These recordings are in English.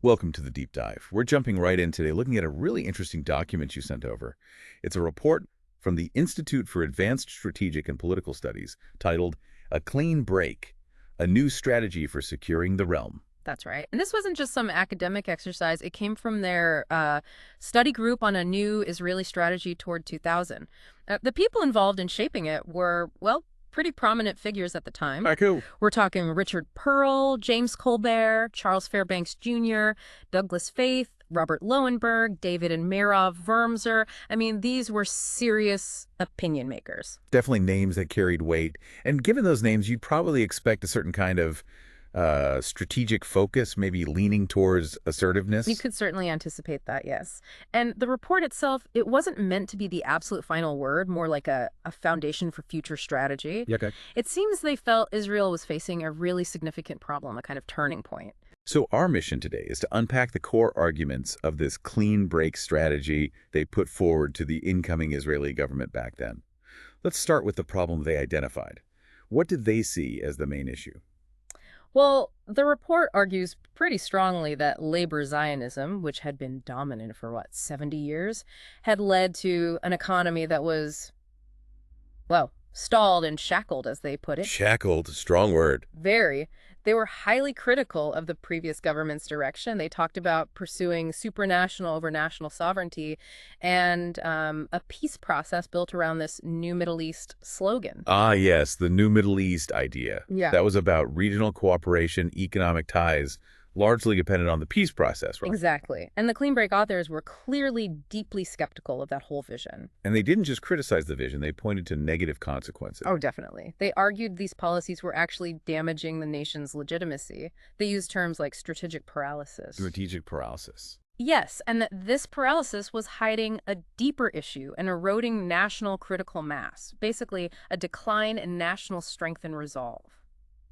Welcome to the deep dive. We're jumping right in today looking at a really interesting document you sent over. It's a report from the Institute for Advanced Strategic and Political Studies titled A Clean Break, a New Strategy for Securing the Realm. That's right. And this wasn't just some academic exercise. It came from their study group on a new Israeli strategy toward 2000. The people involved in shaping it were, well, pretty prominent figures at the time. Cool. We're talking Richard Perle, James Colbert, Charles Fairbanks Jr., Douglas Feith, Robert Lowenberg, David and Merov Vermser. I mean, these were serious opinion makers. Definitely names that carried weight. And given those names, you'd probably expect a certain kind of strategic focus, maybe leaning towards assertiveness. You could certainly anticipate that, yes. And the report itself, it wasn't meant to be the absolute final word, more like a foundation for future strategy. Yeah, okay. It seems they felt Israel was facing a really significant problem, a kind of turning point. So our mission today is to unpack the core arguments of this clean break strategy they put forward to the incoming Israeli government back then. Let's start with the problem they identified. What did they see as the main issue? Well, the report argues pretty strongly that Labor Zionism, which had been dominant for, 70 years, had led to an economy that was, well, stalled and shackled, as they put it. Shackled, strong word. Very. They were highly critical of the previous government's direction. They talked about pursuing supranational over national sovereignty and a peace process built around this New Middle East slogan. Ah, yes, the New Middle East idea. Yeah. That was about regional cooperation, economic ties, largely dependent on the peace process, right? Exactly. And the Clean Break authors were clearly deeply skeptical of that whole vision. And they didn't just criticize the vision, they pointed to negative consequences. Oh, definitely. They argued these policies were actually damaging the nation's legitimacy. They used terms like strategic paralysis. Strategic paralysis. Yes, and that this paralysis was hiding a deeper issue, an eroding national critical mass, basically a decline in national strength and resolve.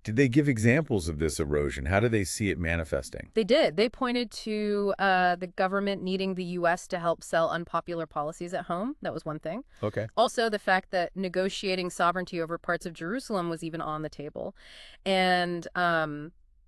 Did they give examples of this erosion? How do they see it manifesting? They did. They pointed to the government needing the U.S. to help sell unpopular policies at home. That was one thing. Okay. Also, the fact that negotiating sovereignty over parts of Jerusalem was even on the table. And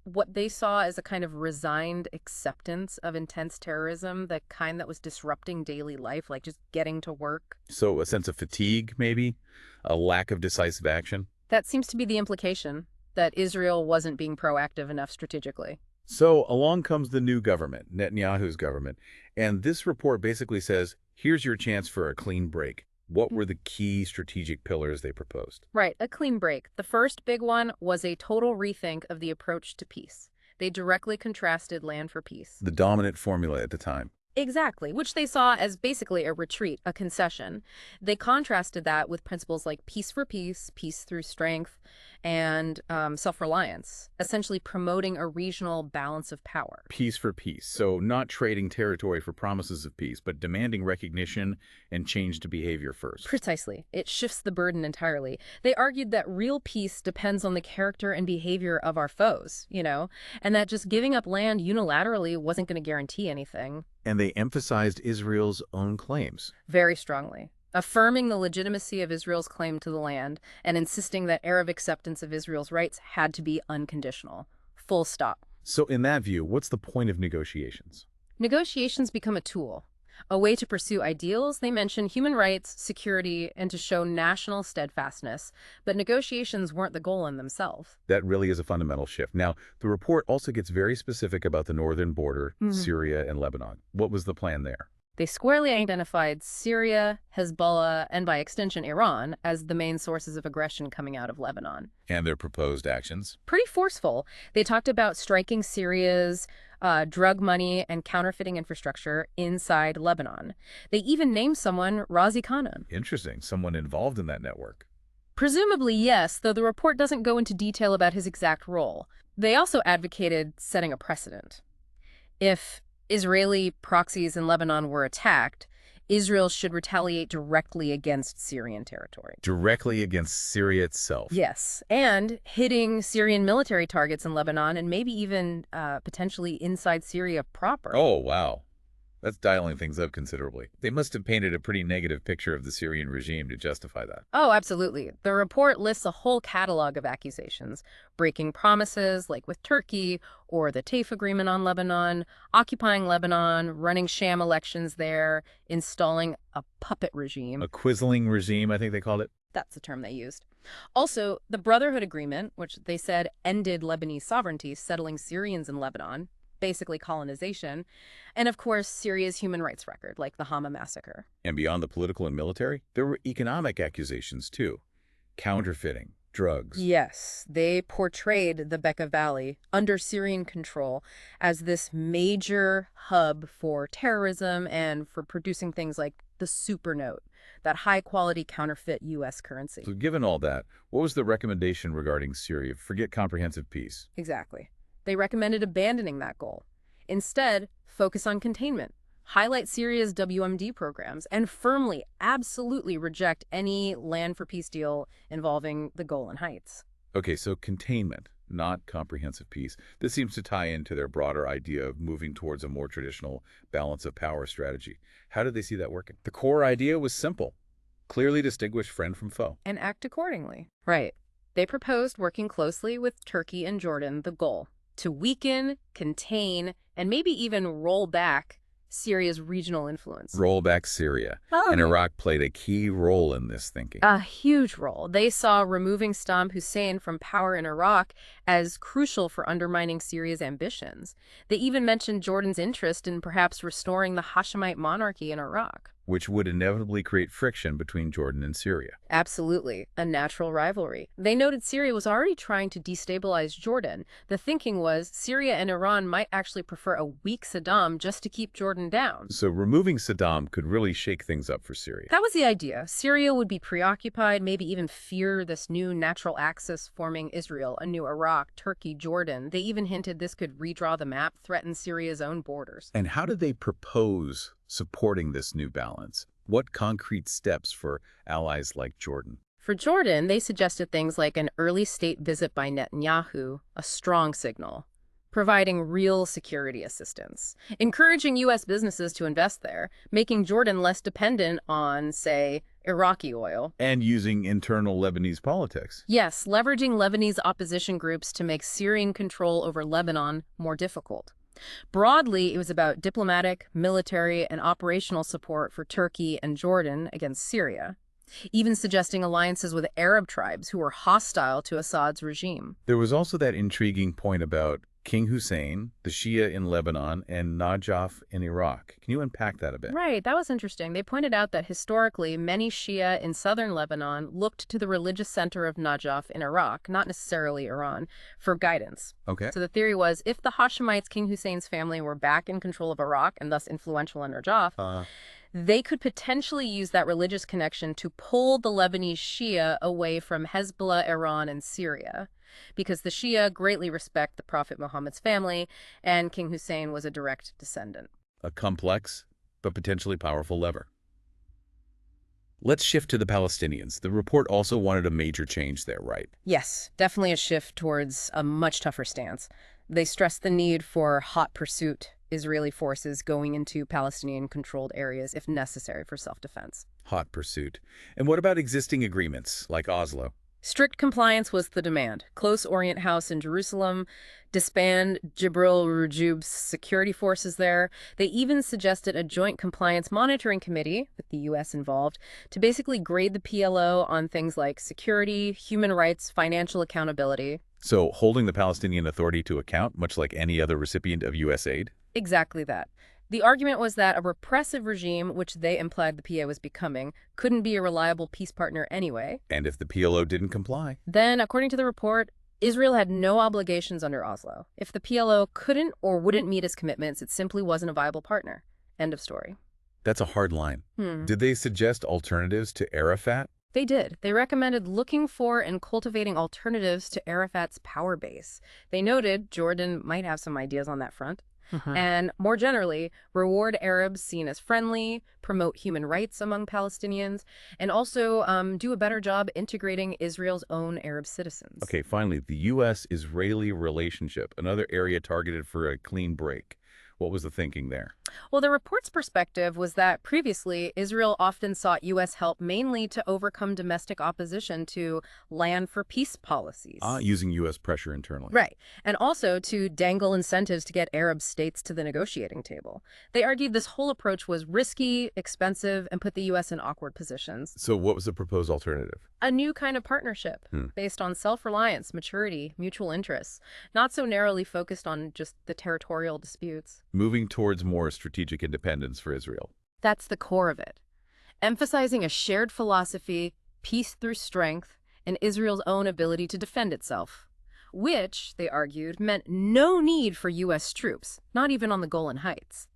what they saw as a kind of resigned acceptance of intense terrorism, the kind that was disrupting daily life, like just getting to work. So a sense of fatigue, maybe? A lack of decisive action? That seems to be the implication, that Israel wasn't being proactive enough strategically. So along comes the new government, Netanyahu's government, and this report basically says, here's your chance for a clean break. What were the key strategic pillars they proposed? Right, a clean break. The first big one was a total rethink of the approach to peace. They directly contrasted land for peace. The dominant formula at the time. Exactly, which they saw as basically a retreat, a concession. They contrasted that with principles like peace for peace, peace through strength, and self-reliance, essentially promoting a regional balance of power. Peace for peace. So not trading territory for promises of peace, but demanding recognition and change to behavior first. Precisely. It shifts the burden entirely. They argued that real peace depends on the character and behavior of our foes, and that just giving up land unilaterally wasn't going to guarantee anything. And they emphasized Israel's own claims. Very strongly, affirming the legitimacy of Israel's claim to the land and insisting that Arab acceptance of Israel's rights had to be unconditional. Full stop. So in that view, what's the point of negotiations? Negotiations become a tool, a way to pursue ideals. They mention human rights, security, and to show national steadfastness. But negotiations weren't the goal in themselves. That really is a fundamental shift. Now, the report also gets very specific about the northern border, Syria and Lebanon. What was the plan there? They squarely identified Syria, Hezbollah, and by extension Iran as the main sources of aggression coming out of Lebanon. And their proposed actions? Pretty forceful. They talked about striking Syria's drug money and counterfeiting infrastructure inside Lebanon. They even named someone Razi Khanun. Interesting. Someone involved in that network. Presumably, yes, though the report doesn't go into detail about his exact role. They also advocated setting a precedent. If Israeli proxies in Lebanon were attacked, Israel should retaliate directly against Syrian territory. Directly against Syria itself. Yes, and hitting Syrian military targets in Lebanon and maybe even potentially inside Syria proper. Oh, wow. That's dialing things up considerably. They must have painted a pretty negative picture of the Syrian regime to justify that. Oh, absolutely. The report lists a whole catalog of accusations, breaking promises, like with Turkey, or the Taif Agreement on Lebanon, occupying Lebanon, running sham elections there, installing a puppet regime. A quizzling regime, I think they called it. That's the term they used. Also, the Brotherhood Agreement, which they said ended Lebanese sovereignty, settling Syrians in Lebanon, basically colonization, and of course, Syria's human rights record, like the Hama massacre. And beyond the political and military, there were economic accusations too. Counterfeiting, drugs. Yes, they portrayed the Bekaa Valley, under Syrian control, as this major hub for terrorism and for producing things like the supernote, that high-quality counterfeit U.S. currency. So given all that, what was the recommendation regarding Syria? Forget comprehensive peace. Exactly. They recommended abandoning that goal. Instead, focus on containment, highlight Syria's WMD programs, and firmly, absolutely reject any land for peace deal involving the Golan Heights. Okay, so containment, not comprehensive peace. This seems to tie into their broader idea of moving towards a more traditional balance of power strategy. How did they see that working? The core idea was simple. Clearly distinguish friend from foe. And act accordingly. Right. They proposed working closely with Turkey and Jordan, the goal to weaken, contain, and maybe even roll back Syria's regional influence. Roll back Syria. And Iraq played a key role in this thinking. A huge role. They saw removing Saddam Hussein from power in Iraq as crucial for undermining Syria's ambitions. They even mentioned Jordan's interest in perhaps restoring the Hashemite monarchy in Iraq, which would inevitably create friction between Jordan and Syria. Absolutely. A natural rivalry. They noted Syria was already trying to destabilize Jordan. The thinking was Syria and Iran might actually prefer a weak Saddam just to keep Jordan down. So removing Saddam could really shake things up for Syria. That was the idea. Syria would be preoccupied, maybe even fear this new natural axis forming Israel, a new Iraq, Turkey, Jordan. They even hinted this could redraw the map, threaten Syria's own borders. And how did they propose supporting this new balance? What concrete steps for allies like Jordan? For Jordan, they suggested things like an early state visit by Netanyahu, a strong signal, providing real security assistance, encouraging U.S. businesses to invest there, making Jordan less dependent on, say, Iraqi oil. And using internal Lebanese politics. Yes, leveraging Lebanese opposition groups to make Syrian control over Lebanon more difficult. Broadly, it was about diplomatic, military, and operational support for Turkey and Jordan against Syria, even suggesting alliances with Arab tribes who were hostile to Assad's regime. There was also that intriguing point about King Hussein, the Shia in Lebanon, and Najaf in Iraq. Can you unpack that a bit? Right, that was interesting. They pointed out that historically, many Shia in southern Lebanon looked to the religious center of Najaf in Iraq, not necessarily Iran, for guidance. Okay. So the theory was, if the Hashemites, King Hussein's family, were back in control of Iraq and thus influential in Najaf, they could potentially use that religious connection to pull the Lebanese Shia away from Hezbollah, Iran, and Syria, because the Shia greatly respect the Prophet Muhammad's family, and King Hussein was a direct descendant. A complex, but potentially powerful lever. Let's shift to the Palestinians. The report also wanted a major change there, right? Yes, definitely a shift towards a much tougher stance. They stressed the need for hot pursuit Israeli forces going into Palestinian-controlled areas if necessary for self-defense. Hot pursuit. And what about existing agreements, like Oslo? Strict compliance was the demand. Close Orient House in Jerusalem, disband Jibril Rujub's security forces there. They even suggested a joint compliance monitoring committee, with the U.S. involved, to basically grade the PLO on things like security, human rights, financial accountability. So holding the Palestinian Authority to account, much like any other recipient of U.S. aid? Exactly that. The argument was that a repressive regime, which they implied the PA was becoming, couldn't be a reliable peace partner anyway. And if the PLO didn't comply? Then, according to the report, Israel had no obligations under Oslo. If the PLO couldn't or wouldn't meet its commitments, it simply wasn't a viable partner. End of story. That's a hard line. Did they suggest alternatives to Arafat? They did. They recommended looking for and cultivating alternatives to Arafat's power base. They noted Jordan might have some ideas on that front. And more generally, reward Arabs seen as friendly, promote human rights among Palestinians, and also do a better job integrating Israel's own Arab citizens. Okay, finally, the U.S.-Israeli relationship, another area targeted for a clean break. What was the thinking there? Well, the report's perspective was that previously, Israel often sought U.S. help mainly to overcome domestic opposition to land for peace policies. Using U.S. pressure internally. Right. And also to dangle incentives to get Arab states to the negotiating table. They argued this whole approach was risky, expensive, and put the U.S. in awkward positions. So what was the proposed alternative? A new kind of partnership based on self-reliance, maturity, mutual interests, not so narrowly focused on just the territorial disputes. Moving towards more strategic independence for Israel. That's the core of it. Emphasizing a shared philosophy, peace through strength, and Israel's own ability to defend itself. Which, they argued, meant no need for U.S. troops, not even on the Golan Heights.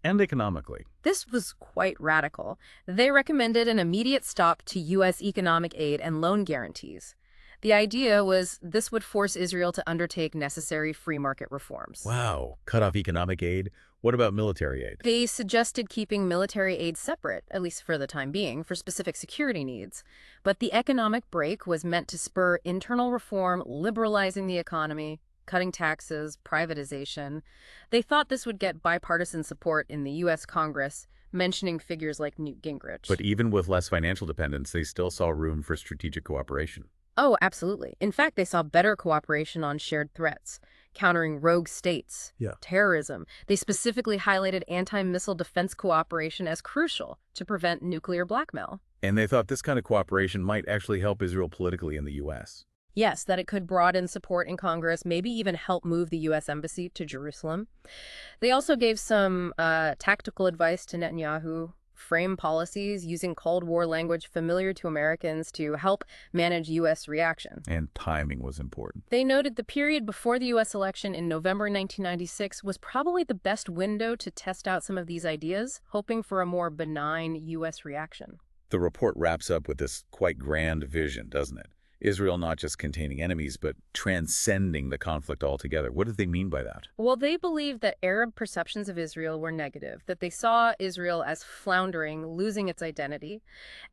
And economically. This was quite radical. They recommended an immediate stop to U.S. economic aid and loan guarantees. The idea was this would force Israel to undertake necessary free market reforms. Wow. Cut off economic aid? What about military aid? They suggested keeping military aid separate, at least for the time being, for specific security needs. But the economic break was meant to spur internal reform, liberalizing the economy, cutting taxes, privatization. They thought this would get bipartisan support in the U.S. Congress, mentioning figures like Newt Gingrich. But even with less financial dependence, they still saw room for strategic cooperation. Oh, absolutely. In fact, they saw better cooperation on shared threats, countering rogue states, terrorism. They specifically highlighted anti-missile defense cooperation as crucial to prevent nuclear blackmail. And they thought this kind of cooperation might actually help Israel politically in the U.S. Yes, that it could broaden support in Congress, maybe even help move the U.S. Embassy to Jerusalem. They also gave some tactical advice to Netanyahu, frame policies using Cold War language familiar to Americans to help manage U.S. reaction. And timing was important. They noted the period before the U.S. election in November 1996 was probably the best window to test out some of these ideas, hoping for a more benign U.S. reaction. The report wraps up with this quite grand vision, doesn't it? Israel not just containing enemies, but transcending the conflict altogether. What did they mean by that? Well, they believed that Arab perceptions of Israel were negative, that they saw Israel as floundering, losing its identity,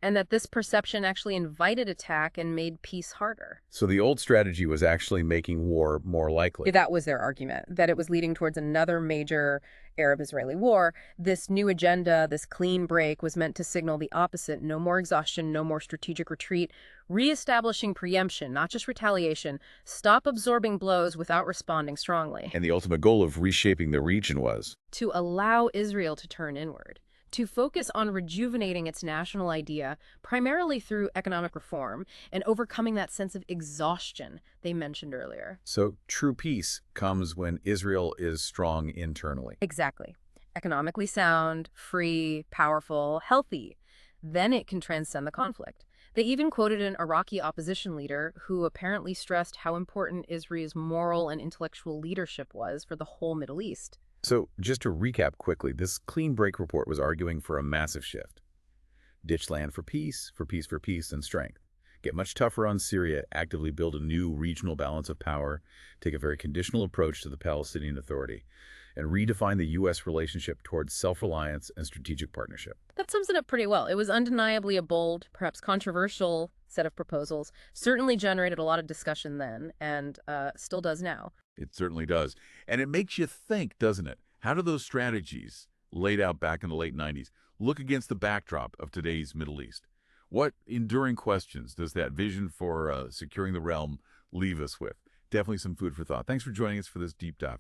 and that this perception actually invited attack and made peace harder. So the old strategy was actually making war more likely. That was their argument, that it was leading towards another major Arab-Israeli war. This new agenda, this clean break, was meant to signal the opposite: no more exhaustion, no more strategic retreat, reestablishing preemption, not just retaliation, stop absorbing blows without responding strongly. And the ultimate goal of reshaping the region was? To allow Israel to turn inward, to focus on rejuvenating its national idea, primarily through economic reform, and overcoming that sense of exhaustion they mentioned earlier. So true peace comes when Israel is strong internally. Exactly. Economically sound, free, powerful, healthy. Then it can transcend the conflict. They even quoted an Iraqi opposition leader who apparently stressed how important Israel's moral and intellectual leadership was for the whole Middle East. So just to recap quickly, this clean break report was arguing for a massive shift. Ditch land for peace, and strength. Get much tougher on Syria, actively build a new regional balance of power, take a very conditional approach to the Palestinian Authority, and redefine the U.S. relationship towards self-reliance and strategic partnership. That sums it up pretty well. It was undeniably a bold, perhaps controversial set of proposals, certainly generated a lot of discussion then, and still does now. It certainly does. And it makes you think, doesn't it? How do those strategies laid out back in the late 90s look against the backdrop of today's Middle East? What enduring questions does that vision for securing the realm leave us with? Definitely some food for thought. Thanks for joining us for this deep dive.